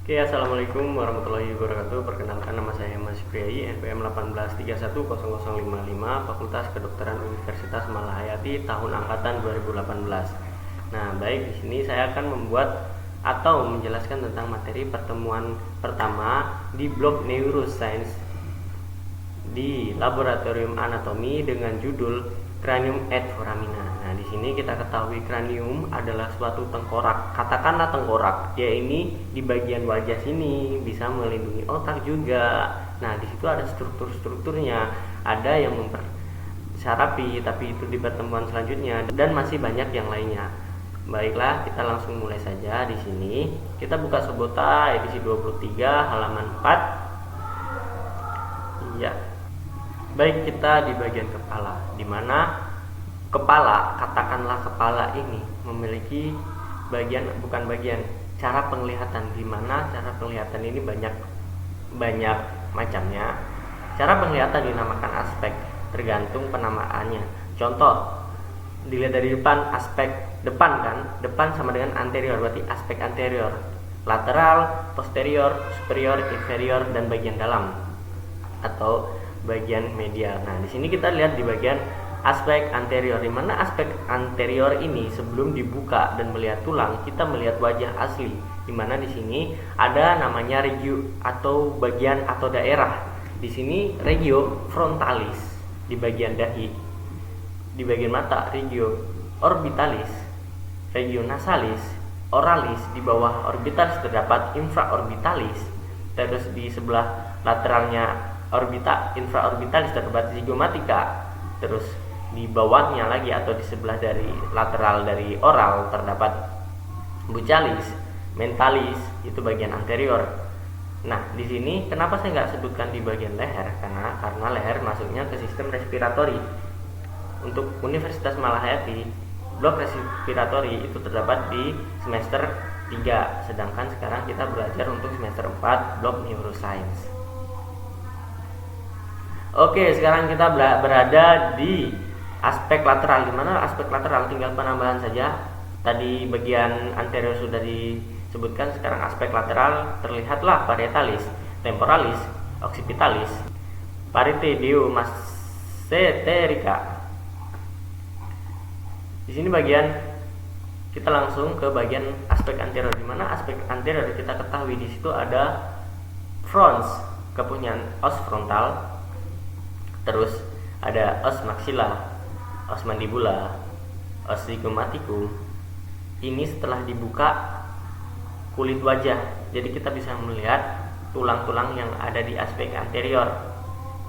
Oke, assalamualaikum warahmatullahi wabarakatuh. Perkenalkan, nama saya Mas Priayi, NPM 18310055, Fakultas Kedokteran Universitas Malahayati, tahun angkatan 2018. Nah, baik, di sini saya akan membuat atau menjelaskan tentang materi pertemuan pertama di blok Neuroscience di Laboratorium Anatomi dengan judul Cranium et Foramina. Nah, di sini kita ketahui cranium adalah suatu tengkorak. Katakanlah tengkorak, ya ini di bagian wajah sini bisa melindungi otak juga. Nah, di situ ada struktur-strukturnya. Ada yang mempersarapi, tapi itu di pertemuan selanjutnya, dan masih banyak yang lainnya. Baiklah, kita langsung mulai saja. Di sini kita buka Sobota edisi 23 halaman 4. Iya. Baik, kita di bagian kepala, di mana kepala, katakanlah kepala ini memiliki cara penglihatan, di mana cara penglihatan ini banyak macamnya. Cara penglihatan dinamakan aspek, tergantung penamaannya. Contoh, dilihat dari depan, aspek depan kan, depan sama dengan anterior, berarti aspek anterior, lateral, posterior, superior, inferior, dan bagian dalam atau bagian medial. Nah, di sini kita lihat di bagian aspek anterior, di mana aspek anterior ini sebelum dibuka dan melihat tulang, kita melihat wajah asli, di mana di sini ada namanya regio atau bagian atau daerah. Di sini regio frontalis di bagian dahi, di bagian mata regio orbitalis, regio nasalis, oralis, di bawah orbitalis terdapat infraorbitalis, terus di sebelah lateralnya infraorbitalis terdapat zygomatica, terus di bawahnya lagi atau di sebelah dari lateral dari oral terdapat buccalis, mentalis, itu bagian anterior. Nah, di sini kenapa saya nggak sebutkan di bagian leher? Karena leher masuknya ke sistem respiratori. Untuk Universitas Malahayati, blok respiratori itu terdapat di semester 3, sedangkan sekarang kita belajar untuk semester 4 blok neuroscience. Oke, sekarang kita berada di aspek lateral, di mana aspek lateral tinggal penambahan saja. Tadi bagian anterior sudah disebutkan, sekarang aspek lateral terlihatlah parietalis, temporalis, occipitalis, parietedio-masseterica. Di sini bagian kita langsung ke bagian aspek anterior, di mana aspek anterior kita ketahui di situ ada frons, kepunyaan os frontal. Terus ada os maxilla, os mandibula, os zygomaticum. Ini setelah dibuka kulit wajah, jadi kita bisa melihat tulang-tulang yang ada di aspek anterior.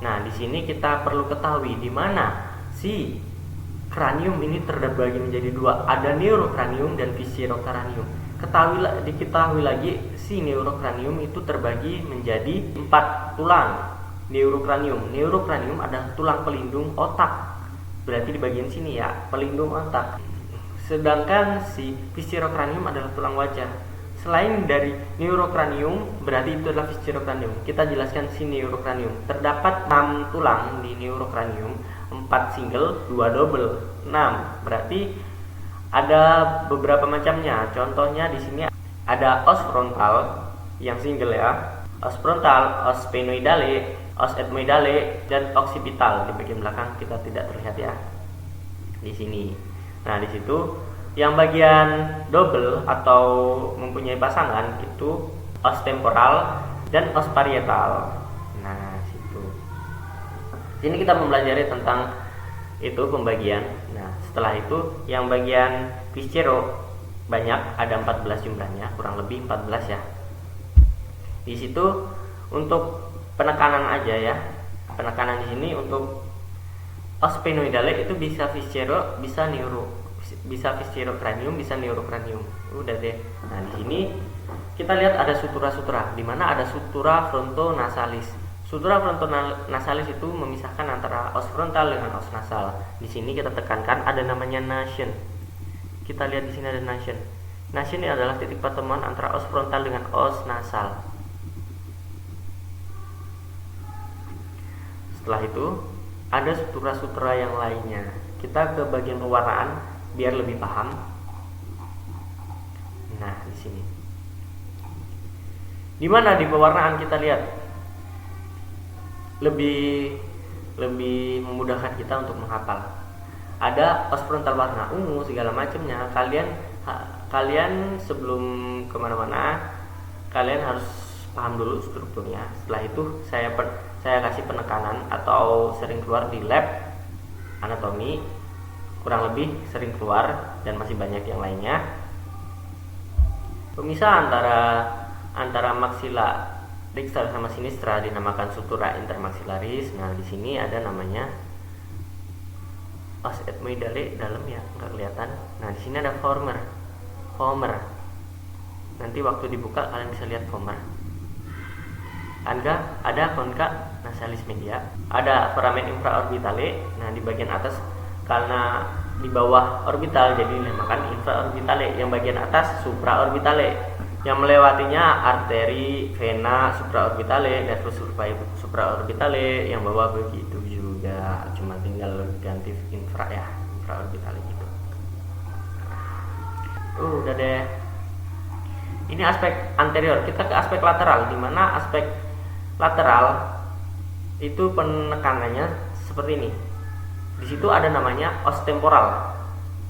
Nah, di sini kita perlu ketahui di mana si kranium ini terbagi menjadi dua, ada neurocranium dan viscerocranium. Diketahui lagi si neurocranium itu terbagi menjadi 4 tulang. Neurocranium adalah tulang pelindung otak, berarti di bagian sini ya, pelindung otak. Sedangkan si viscerocranium adalah tulang wajah. Selain dari neurocranium, berarti itu adalah viscerocranium. Kita jelaskan si neurocranium. Terdapat 6 tulang di neurocranium, 4 single, 2 double, 6. Berarti ada beberapa macamnya. Contohnya di sini ada os frontal yang single ya, os frontal, os sphenoidale, os ethmoidale, dan occipital. Di bagian belakang kita tidak terlihat ya di sini. Nah, di situ yang bagian double atau mempunyai pasangan itu os temporal dan os parietal. Nah, situ. Sini kita mempelajari tentang itu pembagian. Nah, setelah itu yang bagian viscero banyak, ada 14 jumlahnya, kurang lebih 14 ya. Di situ untuk penekanan aja ya. Penekanan di sini untuk os sphenoidale itu bisa viscero, bisa viscerocranium, bisa neurocranium. Udah deh. Nah, di sini kita lihat ada sutura-sutura, di mana ada sutura frontonasalis. Sutura frontonasalis itu memisahkan antara os frontal dengan os nasal. Di sini kita tekankan ada namanya nascent. Kita lihat di sini ada nascent. Nascent ini adalah titik pertemuan antara os frontal dengan os nasal. Setelah itu ada sutura-sutura yang lainnya. Kita ke bagian pewarnaan biar lebih paham. Nah, di sini Dimana di pewarnaan kita lihat lebih memudahkan kita untuk menghafal. Ada os frontal warna ungu segala macamnya. Kalian sebelum kemana-mana kalian harus paham dulu strukturnya. Setelah itu saya kasih penekanan atau sering keluar di lab anatomi, kurang lebih sering keluar, dan masih banyak yang lainnya. Pemisah antara maksila distal sama sinistra dinamakan sutura intermaxillaris. Nah, di sini ada namanya os ethmoidale dalam ya, nggak kelihatan. Nah, di sini ada former. Nanti waktu dibuka kalian bisa lihat former. Ada concha nasalis media, ada foramen infraorbitale. Nah, di bagian atas karena di bawah orbital jadi dinamakan infraorbitale, yang bagian atas supraorbitale. Yang melewatinya arteri, vena supraorbitale, nervus supraorbitale, yang bawah begitu juga, cuma tinggal ganti infraorbitale gitu. Udah deh. Ini aspek anterior. Kita ke aspek lateral, di mana aspek lateral itu penekanannya seperti ini. Di situ ada namanya os temporal.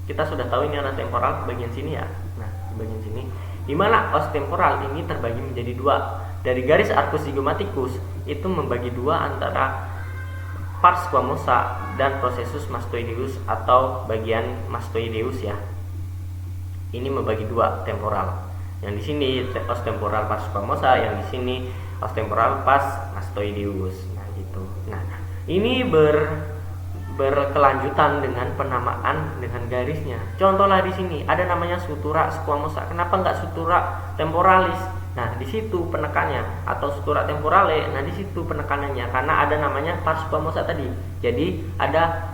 Kita sudah tahu ini ada temporal bagian sini ya. Nah, di bagian sini, di mana os temporal ini terbagi menjadi dua. Dari garis arcus zygomaticus itu membagi dua antara pars squamosa dan processus mastoideus atau bagian mastoideus ya. Ini membagi dua temporal. Yang di sini os temporal pars squamosa, yang di sini os temporal pars mastoideus. Nah, gitu. Nah, ini berkelanjutan dengan penamaan dengan garisnya. Contohlah di sini ada namanya sutura squamosa. Kenapa nggak sutura temporalis? Nah, di situ penekannya, atau sutura temporale. Nah, di situ penekanannya karena ada namanya pars squamosa tadi. Jadi ada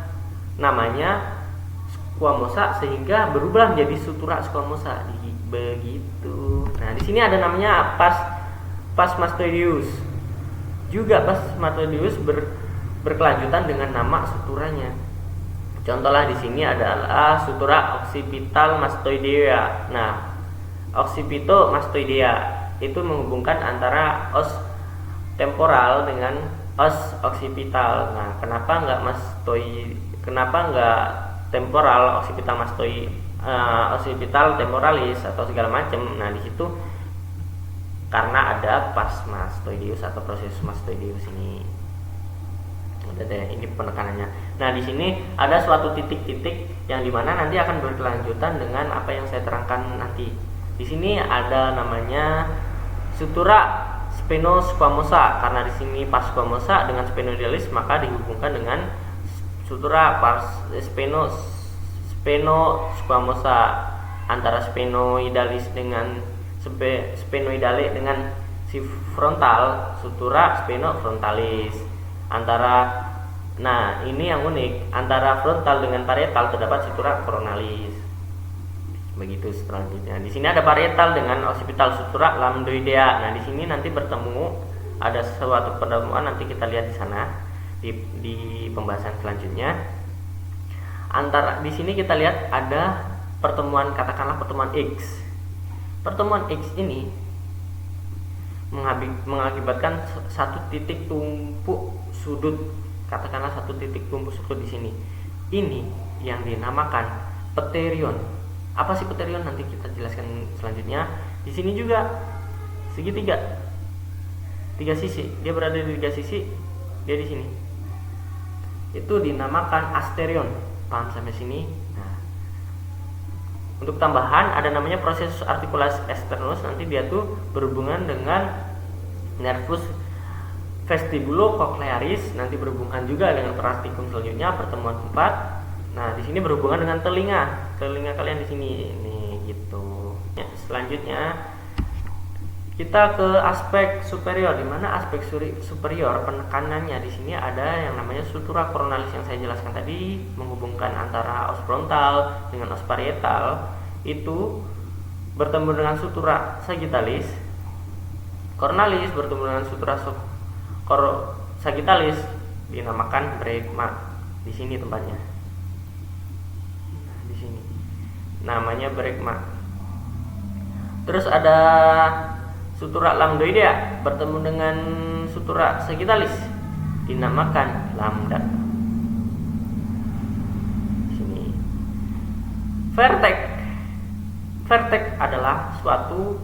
namanya squamosa sehingga berubah menjadi sutura squamosa begitu. Nah, di sini ada namanya pars mastoideus. Juga pars mastoideus berkelanjutan dengan nama suturanya. Contohlah di sini adalah sutura occipital mastoidea. Nah, occipito mastoidea itu menghubungkan antara os temporal dengan os occipital. Nah, kenapa nggak temporal occipital temporalis atau segala macam? Nah, di situ karena ada pars mastoideus atau proses mastoideus ini. Udah deh, ini penekanannya. Nah, di sini ada suatu titik-titik yang dimana nanti akan berkelanjutan dengan apa yang saya terangkan nanti. Di sini ada namanya sutura spheno-squamosa. Karena di sini pars squamosa dengan sphenoidalis, maka dihubungkan dengan sutura pars spheno-squamosa. Antara sphenoidalis dengan sphenoidale dengan si frontal, sutura spheno-frontalis. Nah, ini yang unik, antara frontal dengan parietal terdapat sutura coronalis. Begitu selanjutnya. Di sini ada parietal dengan occipital sutura lambdoidea. Nah, di sini nanti bertemu, ada suatu pertemuan, nanti kita lihat di sana di pembahasan selanjutnya. Di sini kita lihat ada pertemuan, katakanlah pertemuan X. Pertemuan X ini mengakibatkan satu titik tumpuk sudut, katakanlah satu titik tumpuk sudut di sini. Ini yang dinamakan pterion. Apa sih pterion? Nanti kita jelaskan selanjutnya. Di sini juga segitiga, tiga sisi. Dia berada di tiga sisi. Dia di sini. Itu dinamakan asterion. Paham sampai sini? Nah, untuk tambahan ada namanya proses articulus externus. Nanti dia tuh berhubungan dengan nervus vestibulocochlearis. Nanti berhubungan juga dengan parastikum selanjutnya, pertemuan 4. Nah, di sini berhubungan dengan telinga kalian di sini nih gitu. Ya, selanjutnya kita ke aspek superior, di mana aspek superior penekanannya di sini ada yang namanya sutura coronalis yang saya jelaskan tadi, menghubungkan antara os frontal dengan os parietal. Itu bertemu dengan sutura sagittalis. Coronalis bertemu dengan sutura sagittalis, dinamakan bregma. Di sini tempatnya. Namanya bregma. Terus ada sutura lambdoidea bertemu dengan sutura sagittalis dinamakan lambda. Sini. Vertex. Vertex adalah suatu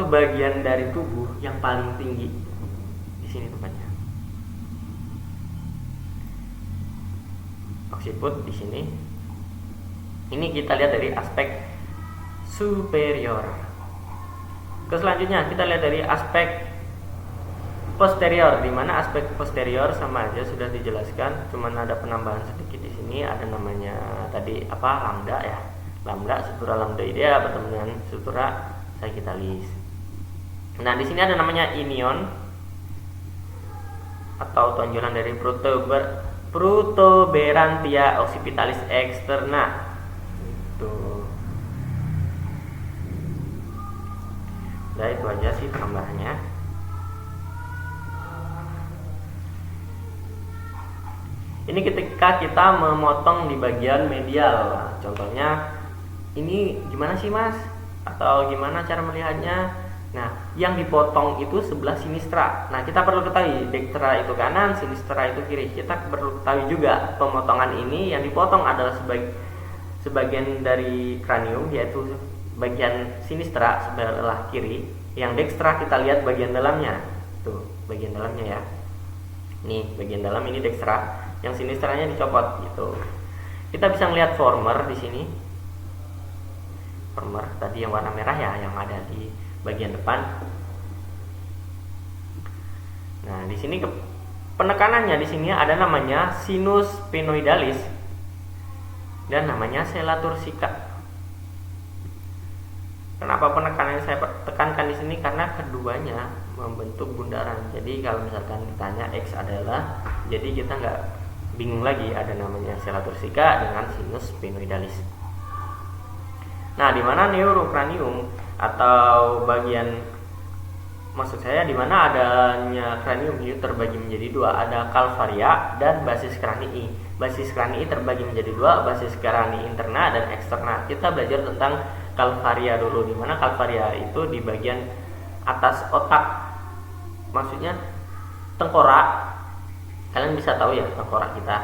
bagian dari tubuh yang paling tinggi. Di sini tempatnya. Occiput di sini. Ini kita lihat dari aspek superior. Ke selanjutnya kita lihat dari aspek posterior, di mana aspek posterior sama aja sudah dijelaskan, cuman ada penambahan sedikit di sini, ada namanya tadi lambda ya. Lambda, sutura lambdoidea bertemu dengan sutura sagittalis. Nah, di sini ada namanya inion atau tonjolan dari protuberantia occipitalis externa. Nah, itu aja sih tambahannya. Ini ketika kita memotong di bagian medial. Nah, contohnya ini gimana sih Mas? Atau gimana cara melihatnya? Nah, yang dipotong itu sebelah sinistra. Nah, kita perlu ketahui dextra itu kanan, sinistra itu kiri. Kita perlu ketahui juga pemotongan ini yang dipotong adalah sebagian dari kranium, yaitu bagian sinistra sebelah kiri. Yang dextra kita lihat bagian dalamnya. Tuh, bagian dalamnya ya. Nih, bagian dalam ini dextra, yang sinistranya dicopot gitu. Kita bisa melihat former di sini. Former tadi yang warna merah ya, yang ada di bagian depan. Nah, di sini penekanannya di sini ada namanya sinus spinoidalis dan namanya sella turcica. Kenapa penekanan saya tekankan di sini? Karena keduanya membentuk bundaran. Jadi kalau misalkan ditanya X adalah, jadi kita nggak bingung lagi, ada namanya sella turcica dengan sinus spinoidalis. Nah, di mana neurocranium atau bagian, maksud saya di mana adanya kranium itu terbagi menjadi dua, ada calvaria dan basis cranii. Basis cranii terbagi menjadi dua, basis cranii interna dan eksterna. Kita belajar tentang calvaria dulu, di mana calvaria itu di bagian atas otak, maksudnya tengkorak. Kalian bisa tahu ya, tengkorak kita,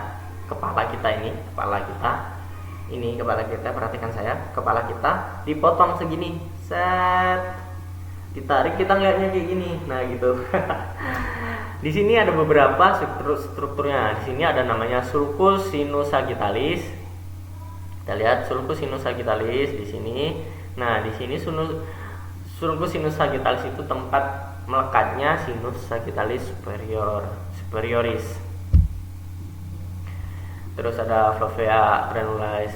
kepala kita, perhatikan saya, kepala kita dipotong segini, set, ditarik, kita ngeliatnya kayak gini. Nah, gitu. Di sini ada beberapa strukturnya. Di sini ada namanya sulcus sinus sagittalis. Kita lihat sulcus sinus sagittalis di sini. Nah, di sini sulcus sinus sagittalis itu tempat melekatnya sinus sagittalis superioris. Terus ada fovea granulares,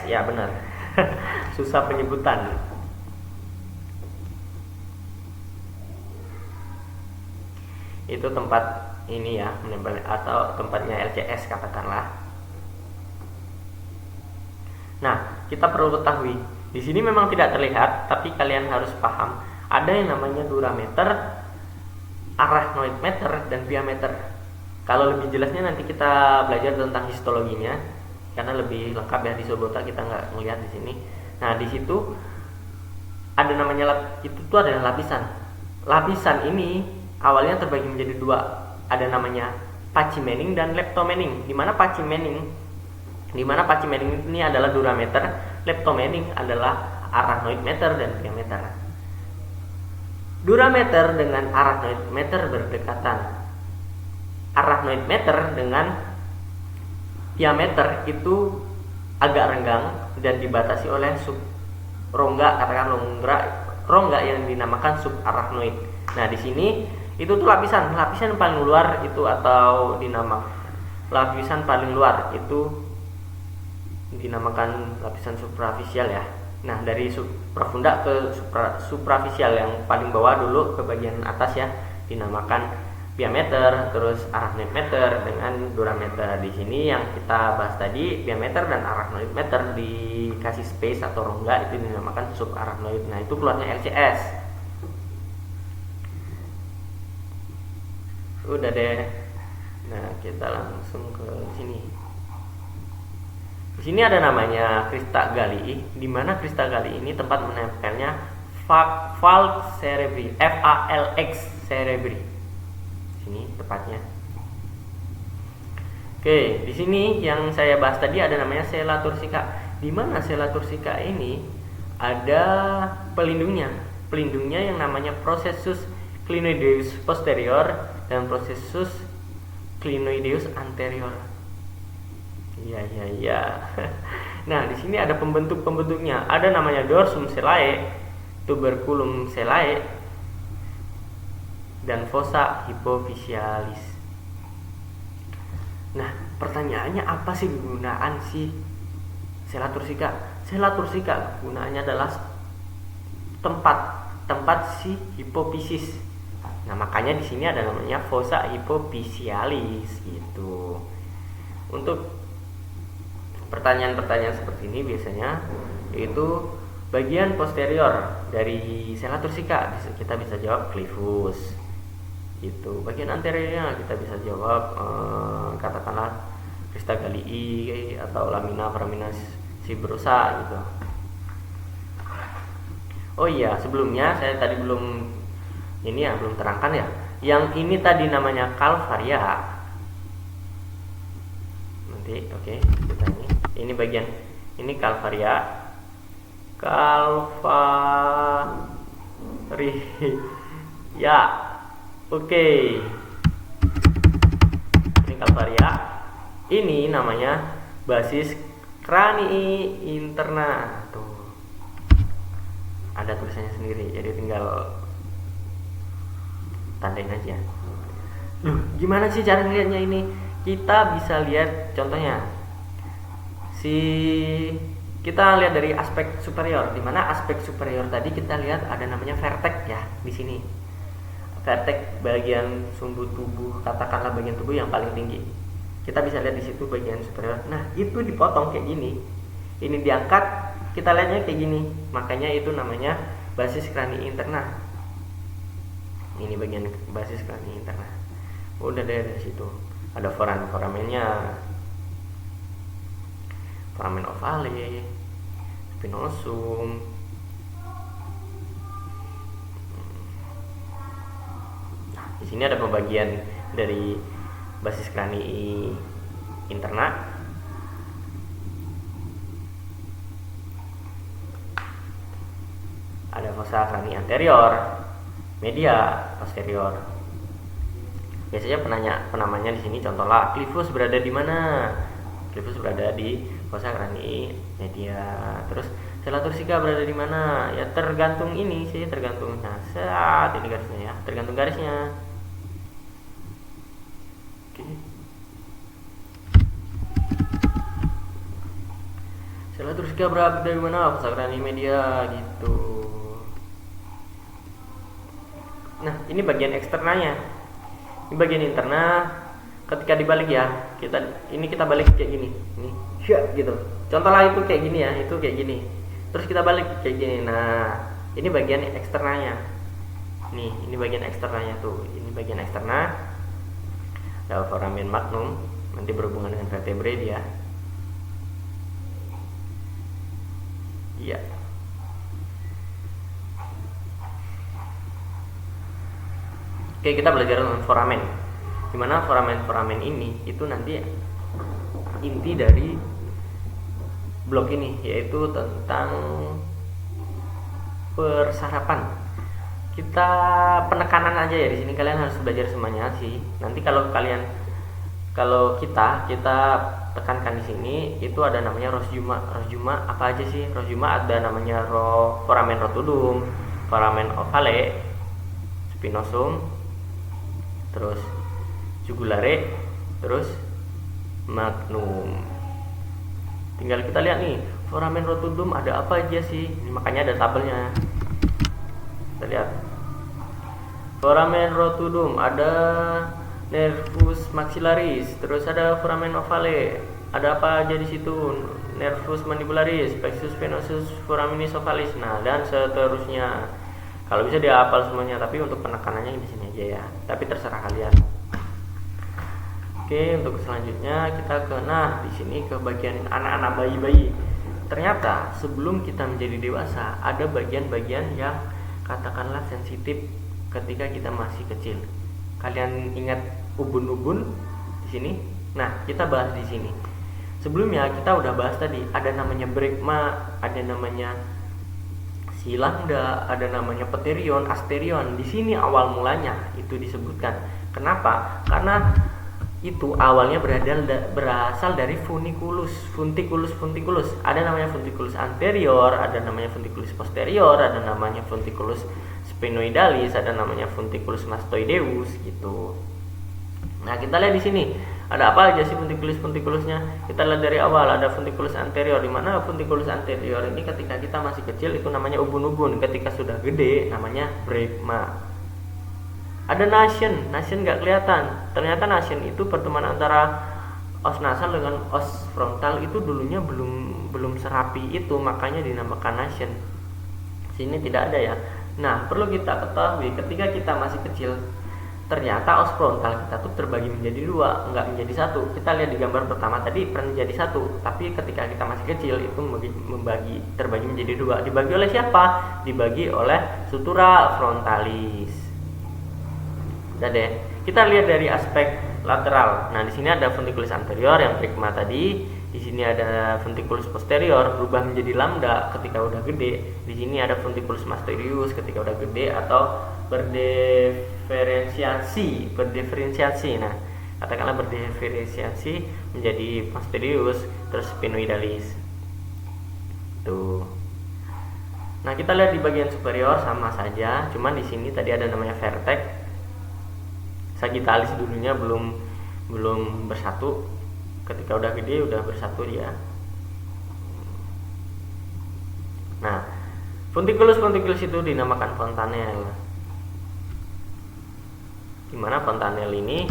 ya benar. Susah penyebutan. Itu tempat ini ya, menempel atau tempatnya LCS katakanlah. Nah, kita perlu ketahui, di sini memang tidak terlihat, tapi kalian harus paham, ada yang namanya durameter, arachnoid meter, dan diameter. Kalau lebih jelasnya nanti kita belajar tentang histologinya, karena lebih lengkap ya di Sobota, kita nggak melihat di sini. Nah, di situ ada namanya, itu tuh adalah lapisan. Lapisan ini awalnya terbagi menjadi dua, ada namanya pachymening dan leptomening. Di mana pachymening ini adalah durameter, leptomening adalah arachnoid meter dan diameter. Durameter dengan arachnoid meter berdekatan. Arachnoid meter dengan diameter itu agak renggang dan dibatasi oleh subrongga, katakan rongga yang dinamakan subarachnoid. Nah, di sini itu tuh lapisan paling luar itu, atau lapisan paling luar itu dinamakan lapisan suprafisial ya. Nah, dari suprafunda ke suprafisial yang paling bawah dulu ke bagian atas ya, dinamakan diameter, terus arachnoid meter dengan durameter. Di sini yang kita bahas tadi, diameter dan arachnoid meter dikasih space atau rongga, itu dinamakan subarachnoid. Nah, itu keluarnya LCS. Udah deh. Nah, kita langsung ke sini. Di sini ada namanya crista galli, di mana crista galli ini tempat menempelnya falx cerebri, FALX cerebri. Sini tepatnya. Oke, di sini yang saya bahas tadi ada namanya sella turcica. Di mana sella turcica ini ada pelindungnya. Pelindungnya yang namanya processus clinoideus posterior dan processus clinoideus anterior. Iya. Nah, di sini ada pembentuknya. Ada namanya dorsum cellae, tuberculum cellae, dan fossa hypophysalis. Nah, pertanyaannya apa sih kegunaan si sella turcica? Sella turcica gunanya adalah tempat si hipofisis. Nah, makanya di sini ada namanya fossa hypophysalis gitu. Untuk pertanyaan-pertanyaan seperti ini biasanya yaitu bagian posterior dari sella turcica kita bisa jawab clivus gitu. Bagian anteriornya kita bisa jawab katakanlah crista gallii atau lamina foramina fibrosa gitu. Oh iya, sebelumnya saya tadi belum terangkan ya. Yang ini tadi namanya calvaria. Nanti oke, kita ini bagian ini calvaria. Ya. Oke. Ini calvaria. Ini namanya basis cranii interna. Tuh. Ada tulisannya sendiri, jadi tinggal tandain aja. Gimana sih cara ngeliatnya ini? Kita bisa lihat contohnya. Kita lihat dari aspek superior, di mana aspek superior tadi kita lihat ada namanya vertex ya di sini. Vertex bagian sumbu tubuh, katakanlah bagian tubuh yang paling tinggi. Kita bisa lihat di situ bagian superior. Nah, itu dipotong kayak gini. Ini diangkat, kita lihatnya kayak gini. Makanya itu namanya basis cranii interna. Ini bagian basis cranii interna. Udah dari situ. Ada foramennya. Foramen ovale, spinosum. Nah, di sini ada pembagian dari basis cranii interna. Ada fossa cranii anterior, media, posterior. Biasanya penamanya di sini contohnya clivus berada di mana? Clivus berada di fossa cranii media. Terus sella turcica berada di mana? Ya tergantung ini sih, tergantung. Nah, saat ini garisnya ya, tergantung garisnya. Oke. Sella turcica berada di mana? Fossa cranii media gitu. Nah, ini bagian eksternanya. Ini bagian interna. Ketika dibalik ya, kita balik kayak gini. Ini gitu. Contohnya itu kayak gini ya, itu kayak gini. Terus kita balik kayak gini. Nah, ini bagian eksternanya. Nih, ini bagian eksternanya tuh. Ini bagian eksterna. Ada foramen magnum, nanti berhubungan dengan vertebrae dia. Iya. Oke, kita belajar tentang foramen. Dimana foramen ini itu nanti inti dari blok ini, yaitu tentang persarapan. Kita penekanan aja ya, di sini kalian harus belajar semuanya sih. Nanti kalau kita tekankan di sini itu ada namanya rosjuma. Rosjuma apa aja sih? Rosjuma ada namanya foramen rotundum, foramen ovale, spinosum, terus jugulare, terus magnum. Tinggal kita lihat nih, foramen rotundum ada apa aja sih? Ini makanya ada tabelnya. Kita lihat. Foramen rotundum ada nervus maxillaris, terus ada foramen ovale. Ada apa aja di situ? Nervus mandibularis, plexus venosus, foraminis ovalis. Nah, dan seterusnya. Kalau bisa dihafal semuanya, tapi untuk penekanannya di sini aja ya. Tapi terserah kalian. Oke, untuk selanjutnya kita di sini ke bagian anak-anak bayi-bayi. Ternyata sebelum kita menjadi dewasa ada bagian-bagian yang katakanlah sensitif ketika kita masih kecil. Kalian ingat ubun-ubun di sini? Nah, kita bahas di sini. Sebelumnya kita udah bahas tadi, ada namanya brekma, ada namanya silanda, ada namanya pterion, asterion. Di sini awal mulanya itu disebutkan. Kenapa? Karena itu awalnya berasal dari funticulus. Ada namanya funticulus anterior, ada namanya funticulus posterior, ada namanya funticulus sphenoidalis, ada namanya funticulus mastoideus gitu. Nah, kita lihat di sini ada apa aja sih funticulusnya. Kita lihat dari awal, ada funticulus anterior, di mana funticulus anterior ini ketika kita masih kecil itu namanya ubun-ubun, ketika sudah gede namanya brekma. Ada nasien nggak kelihatan. Ternyata nasien itu pertemuan antara os nasal dengan os frontal itu dulunya belum serapi itu, makanya dinamakan nasien. Sini tidak ada ya. Nah, perlu kita ketahui ketika kita masih kecil, ternyata os frontal kita tuh terbagi menjadi dua, nggak menjadi satu. Kita lihat di gambar pertama tadi pernah menjadi satu, tapi ketika kita masih kecil itu terbagi menjadi dua. Dibagi oleh siapa? Dibagi oleh sutura frontalis. Udah deh. Kita lihat dari aspek lateral. Nah, di sini ada funticulus anterior yang brekma tadi. Di sini ada funticulus posterior berubah menjadi lambda ketika udah gede. Di sini ada funticulus mastoideus ketika udah gede atau berdiferensiasi. Nah, katakanlah berdiferensiasi menjadi mastoideus terus sphenoidalis. Tuh. Nah, kita lihat di bagian superior sama saja, cuman di sini tadi ada namanya vertex. Sagittalis dulunya belum bersatu, ketika udah gede udah bersatu dia. Nah, funticulus itu dinamakan fontanel. Dimana fontanel ini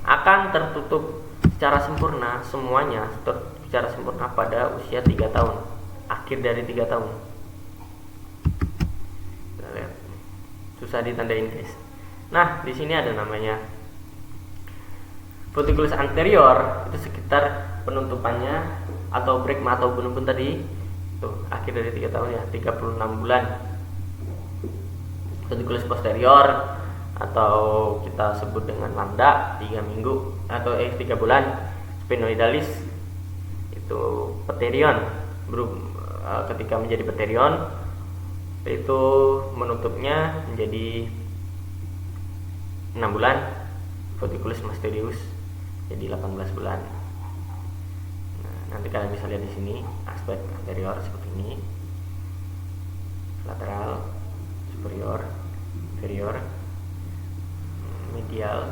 akan tertutup secara sempurna, semuanya secara sempurna pada usia 3 tahun, akhir dari 3 tahun. Kita lihat. Susah ditandain guys. Nah, di sini ada namanya funticulus anterior, itu sekitar penutupannya atau brekma atau ubun-ubun tadi. Tuh, akhir dari 3 tahun ya, 36 bulan. Funticulus posterior atau kita sebut dengan lambda 3 minggu atau 3 bulan. Sphenoidalis itu pterion. Ketika menjadi pterion itu menutupnya menjadi 6 bulan. Funticulus mastoideus jadi 18 bulan. Nah, nanti kalian bisa lihat di sini aspek anterior seperti ini, lateral, superior, inferior, medial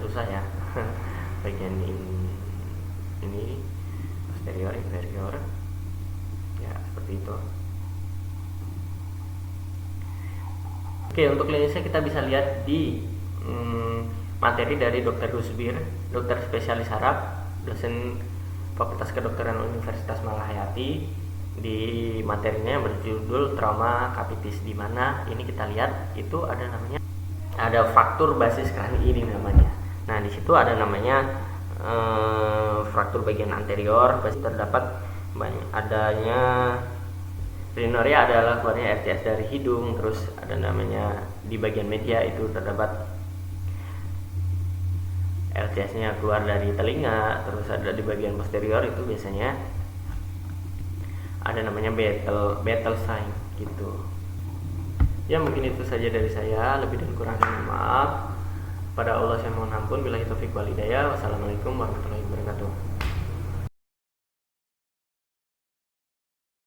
susah ya. Bagian ini posterior, inferior, ya seperti itu. Oke, untuk klinisnya kita bisa lihat di materi dari Dr. Rusbir, dokter spesialis saraf, dosen Fakultas Kedokteran Universitas Malahayati. Di materinya yang berjudul trauma capitis, di mana ini kita lihat itu ada fraktur basis krani ini namanya. Nah, di situ ada namanya fraktur bagian anterior, terdapat adanya rhinoria adalah keluarnya RCS dari hidung, terus ada namanya di bagian media itu terdapat LCS-nya keluar dari telinga, terus ada di bagian posterior itu biasanya ada namanya battle sign gitu. Ya, mungkin itu saja dari saya, lebih dan kurangnya maaf. Pada Allah saya mohon ampun. Billahi taufiq wal hidayah. Wassalamualaikum warahmatullahi wabarakatuh.